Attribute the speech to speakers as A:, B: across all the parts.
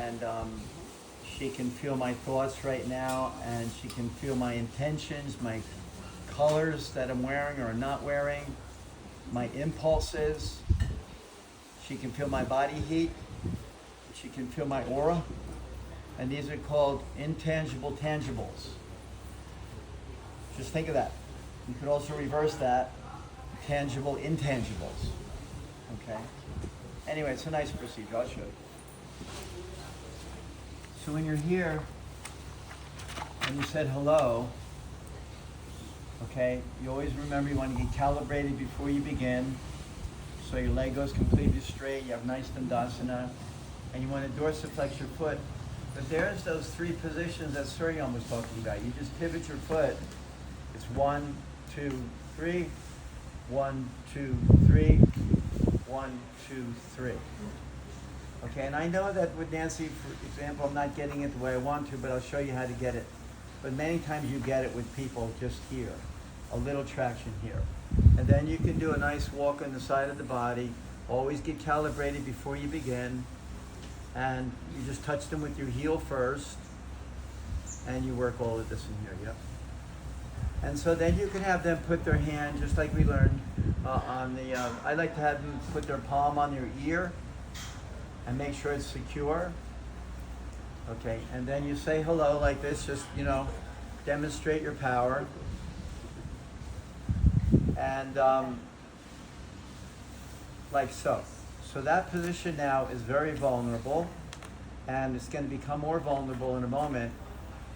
A: and she can feel my thoughts right now, and she can feel my intentions, my colors that I'm wearing or not wearing, my impulses. She can feel my body heat. She can feel my aura. And these are called intangible tangibles. Just think of that. You could also reverse that, tangible intangibles. Okay? Anyway, it's a nice procedure. I'll show you. So when you're here and you said hello, okay, you always remember you want to get calibrated before you begin. So your leg goes completely straight, you have nice Dandasana, and you want to dorsiflex your foot. But there's those three positions that Suryan was talking about. You just pivot your foot. It's 1, 2, 3, 1, 2, 3, 1, 2, 3. Okay, and I know that with Nancy, for example, I'm not getting it the way I want to, but I'll show you how to get it. But many times you get it with people just here, a little traction here. And then you can do a nice walk on the side of the body. Always get calibrated before you begin. And you just touch them with your heel first. And you work all of this in here, yep. And so then you can have them put their hand, just like we learned, on the, I like to have them put their palm on their ear and make sure it's secure. Okay, and then you say hello like this, just, you know, demonstrate your power. And like so. So that position now is very vulnerable, and it's going to become more vulnerable in a moment.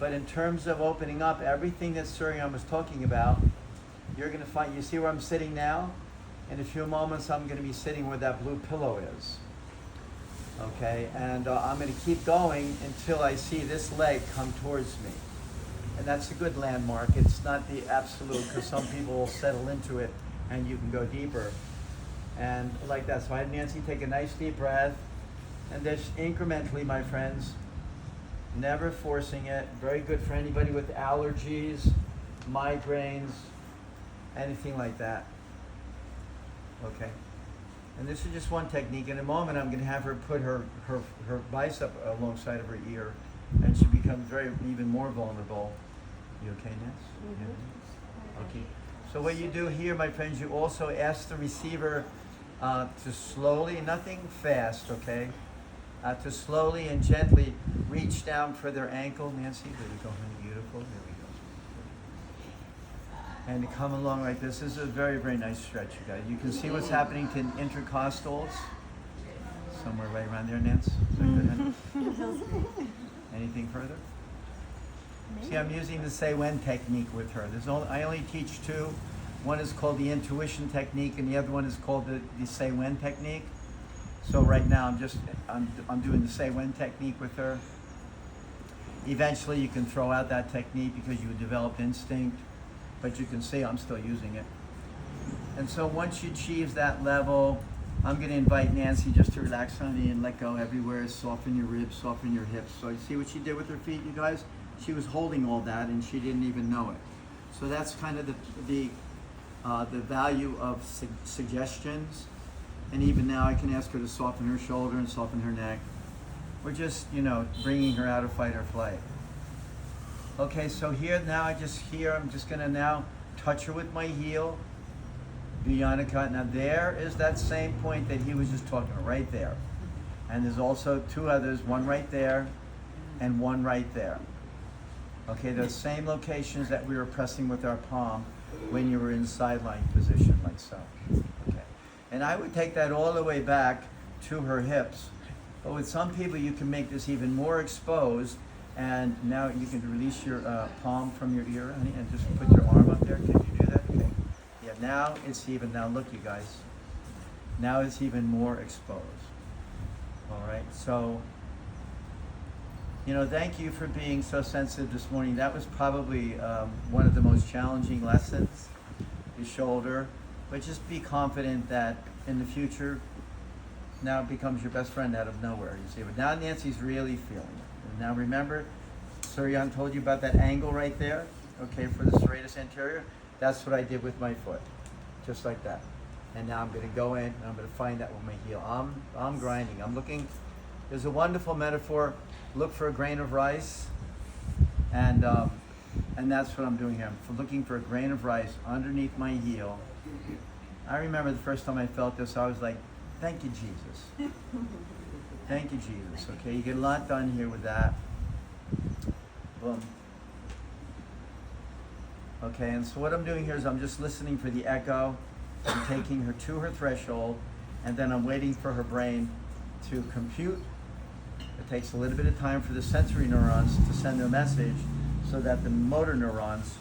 A: But in terms of opening up, everything that Suryan was talking about, you're going to find, you see where I'm sitting now? In a few moments, I'm going to be sitting where that blue pillow is. Okay, and I'm going to keep going until I see this leg come towards me. And that's a good landmark. It's not the absolute, because some people will settle into it and you can go deeper. And like that. So I had Nancy take a nice deep breath. And just incrementally, my friends, never forcing it. Very good for anybody with allergies, migraines, anything like that. Okay. And this is just one technique. In a moment, I'm going to have her put her bicep alongside of her ear, and she becomes even more vulnerable. You okay, Ness?
B: Mm-hmm.
A: Yeah. Okay. So what you do here, my friends, you also ask the receiver to slowly, nothing fast, okay? To slowly and gently reach down for their ankle. Nancy, there we go, honey, beautiful. There we go. And to come along like this. This is a very, very nice stretch, you guys. You can see what's happening to intercostals. Somewhere right around there, Nancy. Is that good, honey? Anything further? See, I'm using the say when technique with her. I only teach two. One is called the intuition technique, and the other one is called the say when technique. So right now, I'm doing the say when technique with her. Eventually, you can throw out that technique because you developed instinct, but you can see I'm still using it. And so once she achieves that level, I'm going to invite Nancy just to relax on the and let go everywhere. Soften your ribs, soften your hips. So you see what she did with her feet, you guys? She was holding all that and she didn't even know it. So that's kind of the value of suggestions. And even now I can ask her to soften her shoulder and soften her neck. We're just, bringing her out of fight or flight. Okay, so here now I'm just going to now touch her with my heel. Vijnanaka. Now there is that same point that he was just talking about, right there. And there's also two others, one right there and one right there. Okay, those same locations that we were pressing with our palm when you were in sideline position, like so. Okay, and I would take that all the way back to her hips. But with some people, you can make this even more exposed. And now you can release your palm from your ear, honey, and just put your arm up there. Can you do that? Okay. Yeah, now look, you guys. Now it's even more exposed. All right, so, thank you for being so sensitive this morning. That was probably one of the most challenging lessons, the shoulder. But just be confident that in the future, now it becomes your best friend out of nowhere, you see. But now Nancy's really feeling it. And now remember, Suryan told you about that angle right there, okay, for the serratus anterior. That's what I did with my foot, just like that. And now I'm going to go in and I'm going to find that with my heel. I'm grinding. I'm looking. There's a wonderful metaphor. Look for a grain of rice, and that's what I'm doing here. I'm looking for a grain of rice underneath my heel. I remember the first time I felt this, I was like, thank you, Jesus. Thank you, Jesus. Okay, you get a lot done here with that. Boom. Okay, and so what I'm doing here is I'm just listening for the echo. I'm taking her to her threshold, and then I'm waiting for her brain to compute. It takes a little bit of time for the sensory neurons to send their message so that the motor neurons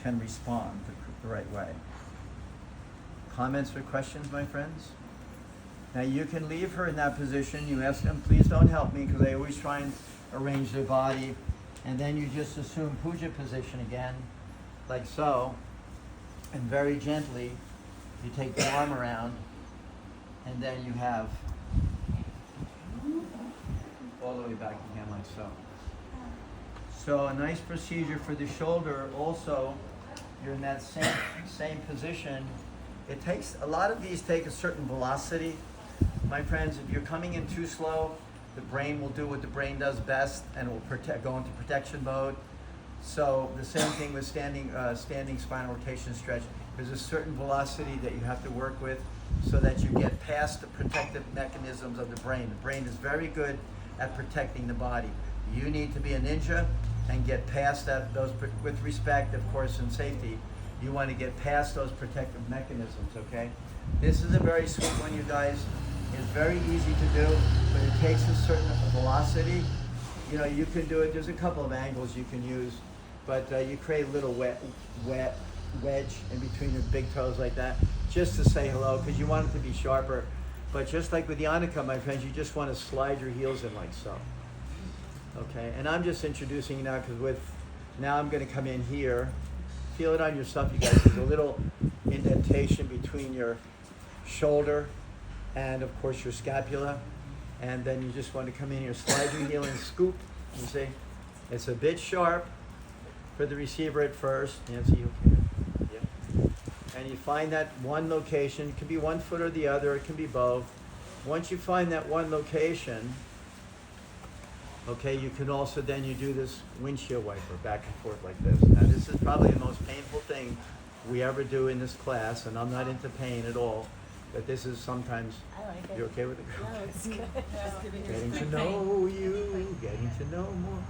A: can respond the right way. Comments or questions, my friends? Now you can leave her in that position. You ask them, please don't help me, because they always try and arrange their body. And then you just assume puja position again, like so. And very gently, you take the arm around, and then you have all the way back again, like so. So a nice procedure for the shoulder. Also, you're in that same position. It takes, a lot of these take a certain velocity. My friends, if you're coming in too slow, the brain will do what the brain does best, and it will go into protection mode. So the same thing with standing spinal rotation stretch. There's a certain velocity that you have to work with so that you get past the protective mechanisms of the brain. The brain is very good at protecting the body. You need to be a ninja and get past that, those, with respect, of course, and safety. You want to get past those protective mechanisms, okay? This is a very sweet one, you guys. It's very easy to do, but it takes a certain velocity. You know, you can do it, there's a couple of angles you can use, but you create a little wedge in between your big toes like that, just to say hello, because you want it to be sharper. But just like with the Annika, my friends, you just want to slide your heels in like so. Okay, and I'm just introducing you now, because now I'm going to come in here. Feel it on yourself, you guys. There's a little indentation between your shoulder and, of course, your scapula. And then you just want to come in here, slide your heel and scoop. You see? It's a bit sharp for the receiver at first. Nancy, you okay? Yeah. And you find that one location. It can be one foot or the other. It can be both. Once you find that one location, okay, you can also then you do this windshield wiper back and forth like this. Now this is probably the most painful thing we ever do in this class, and I'm not into pain at all, but this is sometimes,
B: I like it.
A: you okay with it?
B: No, it's good.
A: Getting to know you, getting to know more.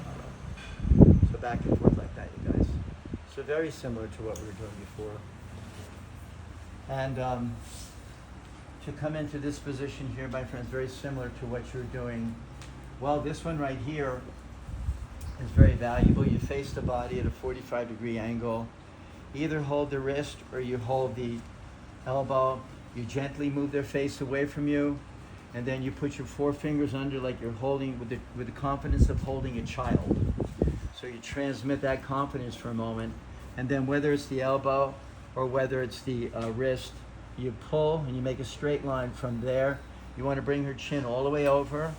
A: All right. So back and forth like that, you guys. So very similar to what we were doing before. And to come into this position here, my friends, very similar to what you're doing. Well, this one right here is very valuable. You face the body at a 45-degree angle. Either hold the wrist or you hold the elbow. You gently move their face away from you, and then you put your forefingers under like you're holding with the confidence of holding a child. So you transmit that confidence for a moment, and then whether it's the elbow or whether it's the wrist, you pull and you make a straight line from there. You want to bring her chin all the way over.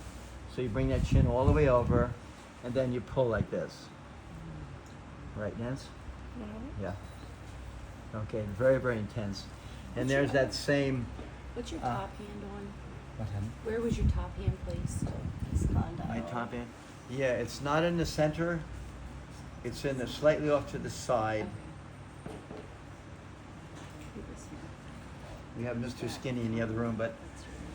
A: So you bring that chin all the way over, and then you pull like this. Right, Nance? Yeah. Okay, very, very intense. And there's that same...
B: What's your top hand on?
A: What happened?
B: Where was your top hand placed?
A: My top hand? Yeah, it's not in the center. It's in the slightly off to the side. We have Mr. Skinny in the other room, but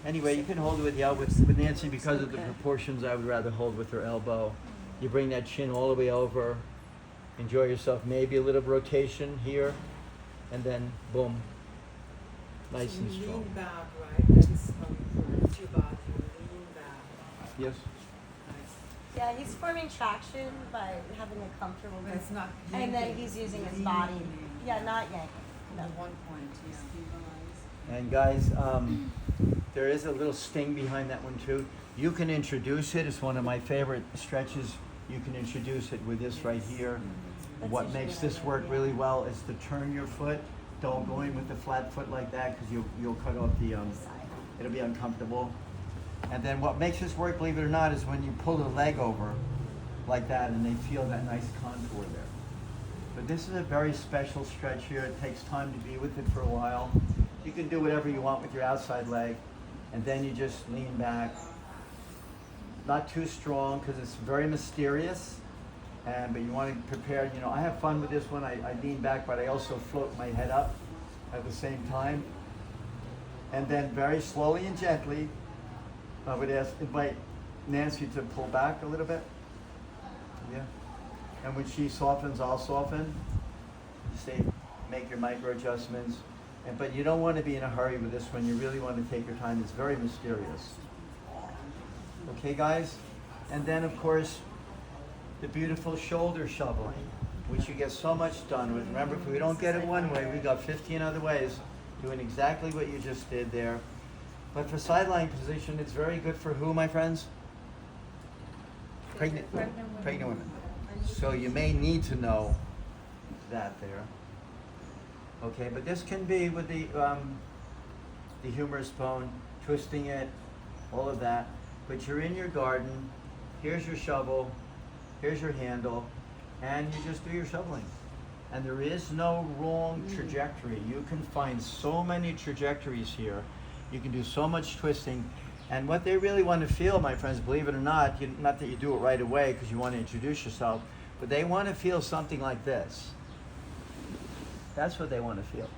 A: anyway, you can hold it with the elbow. With Nancy, because of the proportions, I would rather hold with her elbow. You bring that chin all the way over. Enjoy yourself. Maybe a little rotation here, and then boom. Nice and strong.
C: Lean back, right? That is your body. Lean back.
A: Yes.
C: Nice.
B: Yeah, he's forming traction by having a comfortable grip.
C: It's not
B: And then
C: yanking.
B: he's using his body. Yeah, not yanking. No.
C: At one point, yeah.
A: And guys, there is a little sting behind that one too. You can introduce it. It's one of my favorite stretches. You can introduce it with this right here.
B: That's
A: What
B: usually
A: makes
B: what I
A: this
B: do,
A: work
B: yeah.
A: really well is to turn your foot. Don't go in with the flat foot like that, because you'll cut off the it'll be uncomfortable. And then what makes this work, believe it or not, is when you pull the leg over like that, and they feel that nice contour there. But this is a very special stretch here. It takes time to be with it for a while. You can do whatever you want with your outside leg, and then you just lean back not too strong because it's very mysterious. But you want to prepare, you know, I have fun with this one. I lean back, but I also float my head up at the same time. And then very slowly and gently, I would invite Nancy to pull back a little bit. Yeah. And when she softens, I'll soften. Make your micro adjustments. But you don't want to be in a hurry with this one. You really want to take your time. It's very mysterious. Okay, guys? And then, of course, the beautiful shoulder shoveling, which you get so much done with. Remember, if we don't get it one way, we got 15 other ways doing exactly what you just did there. But for sideline position, it's very good for who, my friends? Pregnant women. So you may need to know that there. Okay, but this can be with the humerus bone, twisting it, all of that. But you're in your garden, here's your shovel, here's your handle, and you just do your shoveling. And there is no wrong trajectory. You can find so many trajectories here. You can do so much twisting. And what they really want to feel, my friends, believe it or not, not that you do it right away because you want to introduce yourself, but they want to feel something like this. That's what they want to feel.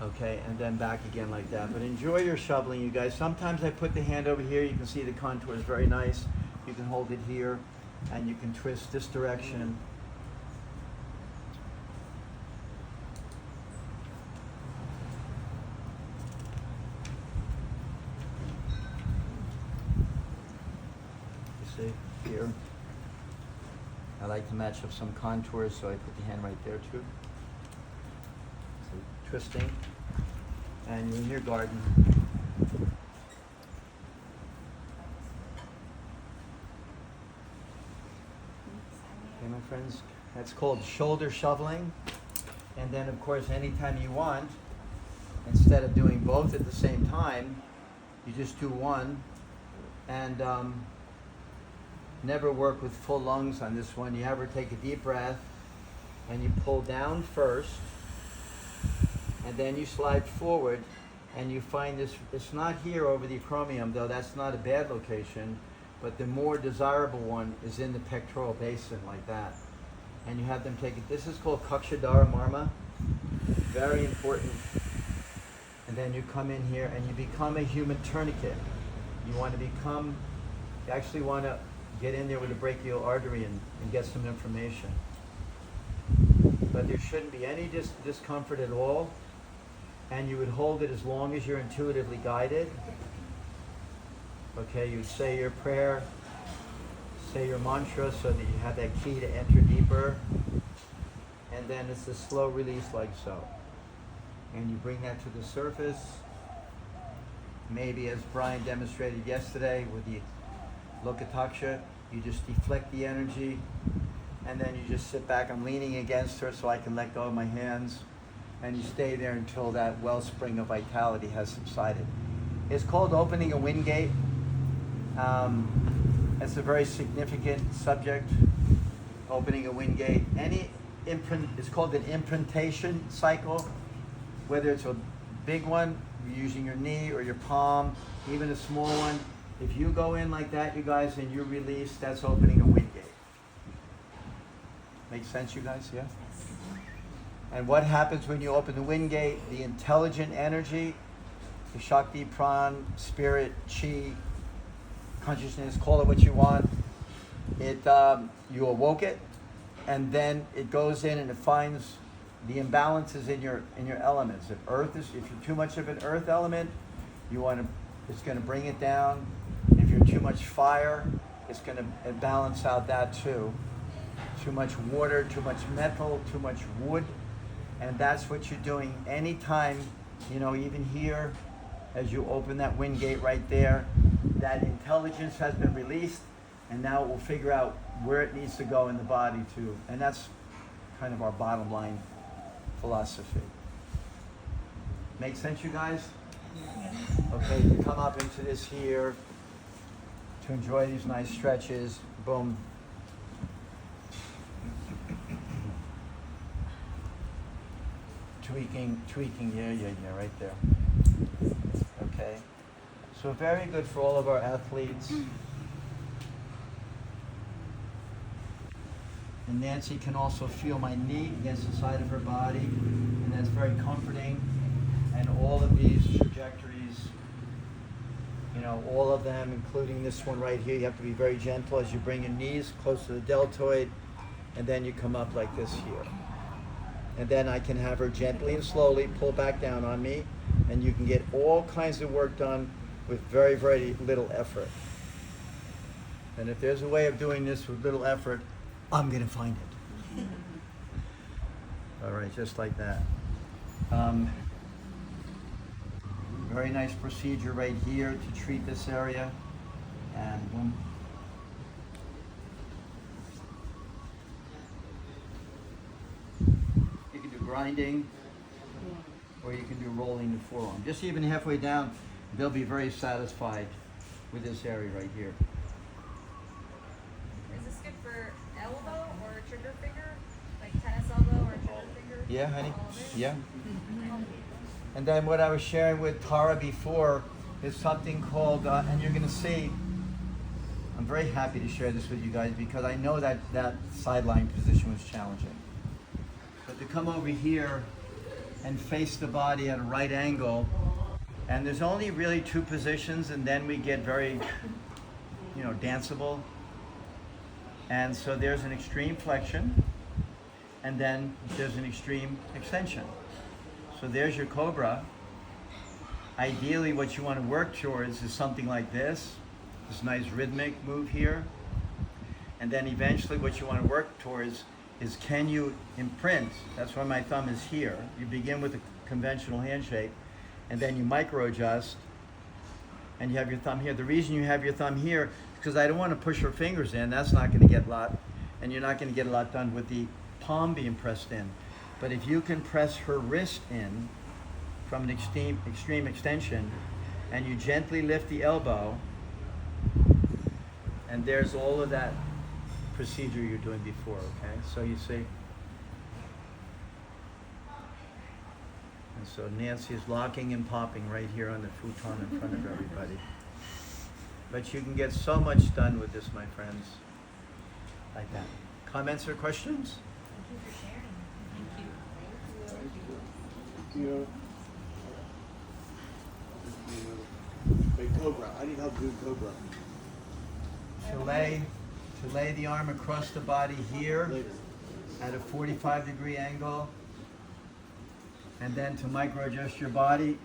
A: Okay, and then back again like that. But enjoy your shoveling, you guys. Sometimes I put the hand over here. You can see the contour is very nice. You can hold it here, and you can twist this direction. You see, here. I like to match up some contours, so I put the hand right there too. So twisting, and you're in your garden. Okay, my friends, that's called shoulder shoveling. And then, of course, anytime you want, instead of doing both at the same time, you just do one. And never work with full lungs on this one. You ever take a deep breath and you pull down first, and then you slide forward, and you find this, it's not here over the acromion, though that's not a bad location, but the more desirable one is in the pectoral basin like that. And you have them take it. This is called Kakshadhara Marma. Very important. And then you come in here and you become a human tourniquet. You want to become, you actually want to get in there with a brachial artery and get some information. But there shouldn't be any discomfort at all. And you would hold it as long as you're intuitively guided. Okay, you'd say your prayer, say your mantra so that you have that key to enter deeper. And then it's a slow release like so. And you bring that to the surface. Maybe as Brian demonstrated yesterday with the Lokataksha, you just deflect the energy, and then you just sit back. I'm leaning against her so I can let go of my hands, and you stay there until that wellspring of vitality has subsided. It's called opening a wind gate. It's a very significant subject, opening a wind gate. It's called an imprintation cycle, whether it's a big one, you're using your knee or your palm, even a small one. If you go in like that, you guys, and you release, that's opening a wind gate. Make sense, you guys? Yeah? And what happens when you open the wind gate? The intelligent energy, the Shakti, Pran, spirit, Chi, consciousness, call it what you want. You awoke it, and then it goes in and it finds the imbalances in your elements. If you're too much of an earth element, it's going to bring it down. If you're too much fire, it's going to balance out that too. Too much water, too much metal, too much wood, and that's what you're doing anytime, even here, as you open that wind gate right there, that intelligence has been released, and now it will figure out where it needs to go in the body too. And that's kind of our bottom line philosophy. Make sense, you guys? Okay, you come up into this here to enjoy these nice stretches. Boom. Tweaking, yeah, right there. Okay. So very good for all of our athletes. And Nancy can also feel my knee against the side of her body, and that's very comforting. And all of these trajectories, you know, all of them, including this one right here, you have to be very gentle as you bring your knees close to the deltoid, and then you come up like this here. And then I can have her gently and slowly pull back down on me, and you can get all kinds of work done with very, very little effort. And if there's a way of doing this with little effort, I'm gonna find it. All right, just like that. Very nice procedure right here to treat this area. And boom. You can do grinding, or you can do rolling the forearm. Just even halfway down, they'll be very satisfied with this area right here.
D: Is this good for elbow or trigger finger? Like tennis elbow or trigger finger?
A: Yeah, honey?
D: All of it?
A: Yeah. And then what I was sharing with Tara before is something called, and you're gonna see, I'm very happy to share this with you guys because I know that that sideline position was challenging. But to come over here and face the body at a right angle, and there's only really two positions, and then we get very, you know, danceable. And so there's an extreme flexion, and then there's an extreme extension. So there's your cobra. Ideally, what you want to work towards is something like this nice rhythmic move here. And then eventually what you want to work towards is, can you imprint? That's why my thumb is here. You begin with a conventional handshake, and then you micro adjust, and you have your thumb here. The reason you have your thumb here is because I don't want to push her fingers in. That's not going to get a lot, and you're not going to get a lot done with the palm being pressed in. But if you can press her wrist in from an extreme extension, and you gently lift the elbow, and there's all of that procedure you're doing before, okay? So you see. And so Nancy is locking and popping right here on the futon in front of everybody. But you can get so much done with this, my friends, like that. Comments or questions?
D: Thank you for sharing. Thank you.
E: You big cobra. I need help doing cobra.
A: To lay the arm across the body here
E: Later.
A: at a 45-degree angle, and then to micro adjust your body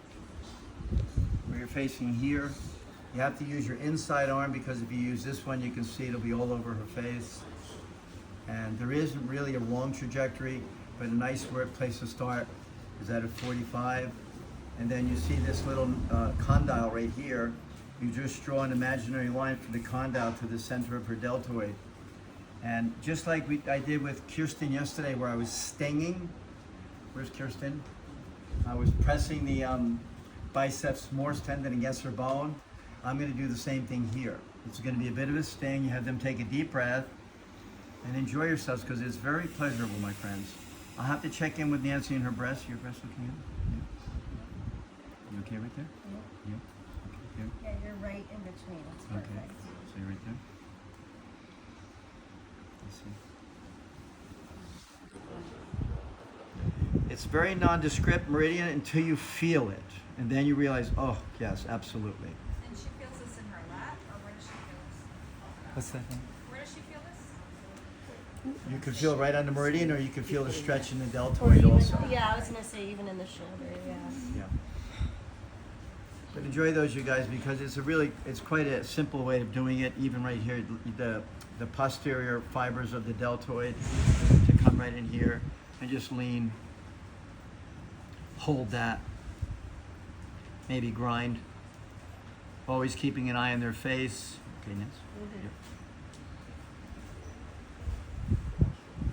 A: where you're facing here. You have to use your inside arm because if you use this one, you can see it'll be all over her face. And there isn't really a wrong trajectory, but a nice place to start is at a 45. And then you see this little condyle right here. You just draw an imaginary line from the condyle to the center of her deltoid. And just like I did with Kirsten yesterday where I was stinging. Where's Kirsten? I was pressing the biceps Morse tendon against her bone. I'm going to do the same thing here. It's going to be a bit of a sting. You have them take a deep breath and enjoy yourselves because it's very pleasurable, my friends. I'll have to check in with Nancy and her breasts. Your breasts looking good? Yeah. You okay right there?
B: Yeah.
A: Yeah. Okay. Here.
B: Yeah, you're right in between. It's
A: Okay.
B: perfect.
A: So you're right there. Let's see. It's very nondescript meridian until you feel it, and then you realize, oh yes, absolutely.
D: And she feels this in her lap, or where does she feel this?
A: What's that?
D: Where does she feel this?
A: You can feel right on the meridian, or you can feel the stretch in the
B: Or
A: deltoid
B: even,
A: also.
B: yeah, I was gonna say even in the shoulder. Yeah.
A: Yeah. But enjoy those, you guys, because it's quite a simple way of doing it. Even right here, the posterior fibers of the deltoid to come right in here and just lean. Hold that. Maybe grind. Always keeping an eye on their face. Okay, Nancy?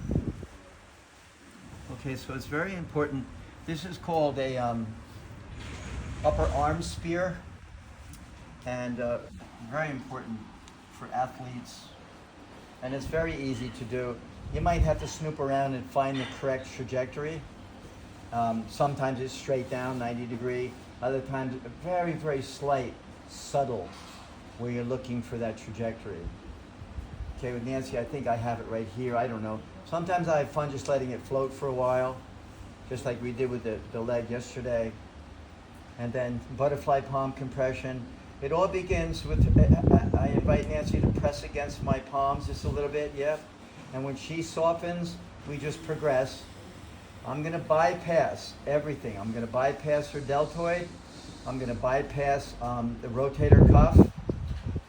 A: Yep. Okay, so it's very important. This is called a upper arm spear, and very important for athletes. And it's very easy to do. You might have to snoop around and find the correct trajectory. Sometimes it's straight down, 90 degree. Other times, very, very slight, subtle, where you're looking for that trajectory. Okay, with Nancy, I think I have it right here. I don't know. Sometimes I have fun just letting it float for a while, just like we did with the leg yesterday. And then butterfly palm compression. It all begins with, I invite Nancy to press against my palms just a little bit, yep. And when she softens, we just progress. I'm gonna bypass everything. I'm gonna bypass her deltoid. I'm gonna bypass the rotator cuff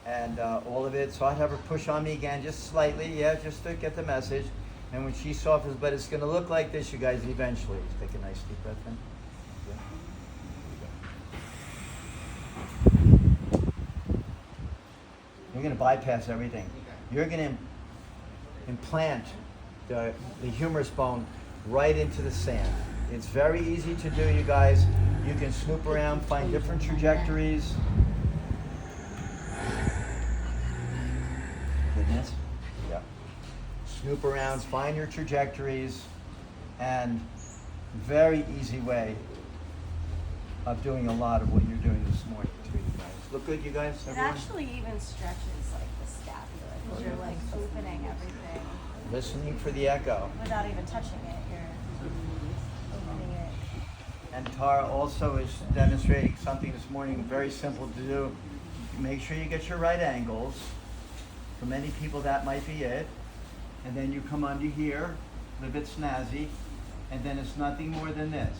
A: and all of it. So I'd have her push on me again, just slightly, yeah, just to get the message. And when she softens, but it's gonna look like this, you guys, eventually. Take a nice deep breath in. You're going to bypass everything. You're going to implant the humerus bone right into the sand. It's very easy to do, you guys. You can snoop around, find different trajectories. Goodness. Yeah. Snoop around, find your trajectories, and very easy way of doing a lot of what you're doing this morning too, you guys. Look good, you guys?
B: It
A: Everyone?
B: actually even stretches like the scapula because you're like opening everything
A: Listening for the echo.
B: without even touching it. You're opening it.
A: And Tara also is demonstrating something this morning very simple to do. Make sure you get your right angles. For many people that might be it. And then you come under here, a little bit snazzy, and then it's nothing more than this.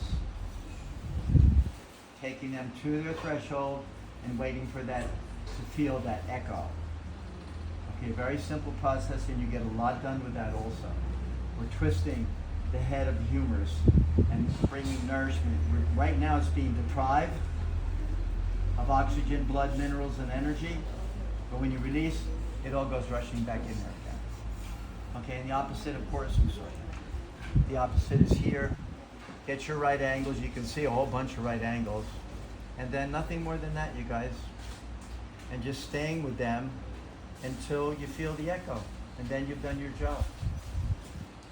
A: Taking them to their threshold and waiting for that to feel that echo. Okay, very simple process, and you get a lot done with that also. We're twisting the head of the humerus and bringing nourishment. Right now it's being deprived of oxygen, blood, minerals, and energy, but when you release, it all goes rushing back in there again. Okay, and the opposite, of course, I'm sorry. The opposite is here. Get your right angles. You can see a whole bunch of right angles. And then nothing more than that, you guys. And just staying with them until you feel the echo. And then you've done your job.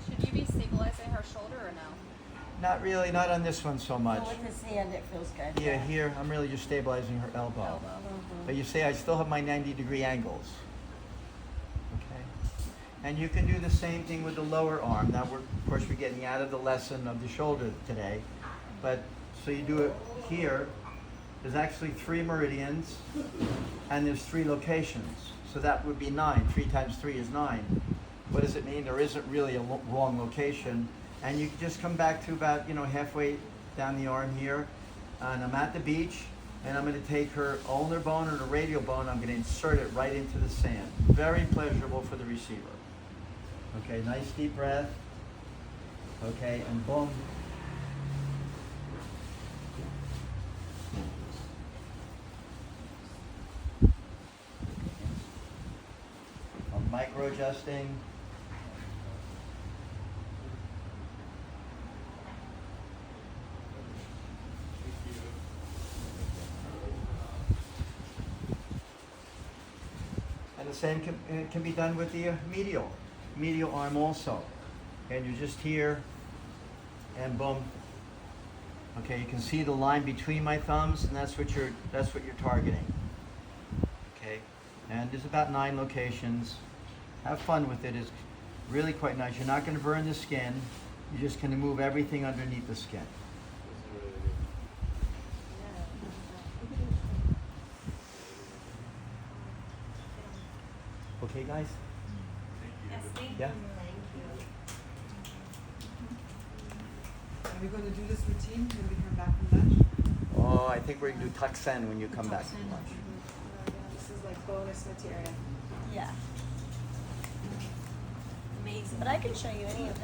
D: Should you be stabilizing her shoulder or no?
A: Not really, not on this one so much.
B: So with this hand, it feels good.
A: Yeah, here, I'm really just stabilizing her elbow. But you see, I still have my 90-degree angles. Okay? And you can do the same thing with the lower arm. Now, of course, we're getting out of the lesson of the shoulder today. But, so you do it here. There's actually 3 meridians, and there's 3 locations. So that would be 9. 3 times 3 is 9. What does it mean? There isn't really a wrong location. And you can just come back to about, halfway down the arm here. And I'm at the beach, and I'm going to take her ulnar bone or the radial bone. I'm going to insert it right into the sand. Very pleasurable for the receiver. Okay, nice deep breath. Okay, and boom. I'm micro adjusting. And the same can be done with the medial arm also. And you're just here, and boom. Okay, you can see the line between my thumbs, and that's what you're targeting. Okay, and there's about 9 locations. Have fun with it. It's really quite nice. You're not going to burn the skin. You're just going to move everything underneath the skin. Okay, guys?
B: Yes, thank
A: Yeah?
C: Are we going to do this routine when we come back from lunch?
A: Oh, I think we're going to do tuck-sen when you come back from lunch.
C: This is like bonus material.
B: Yeah. Amazing. But I can show you any of it.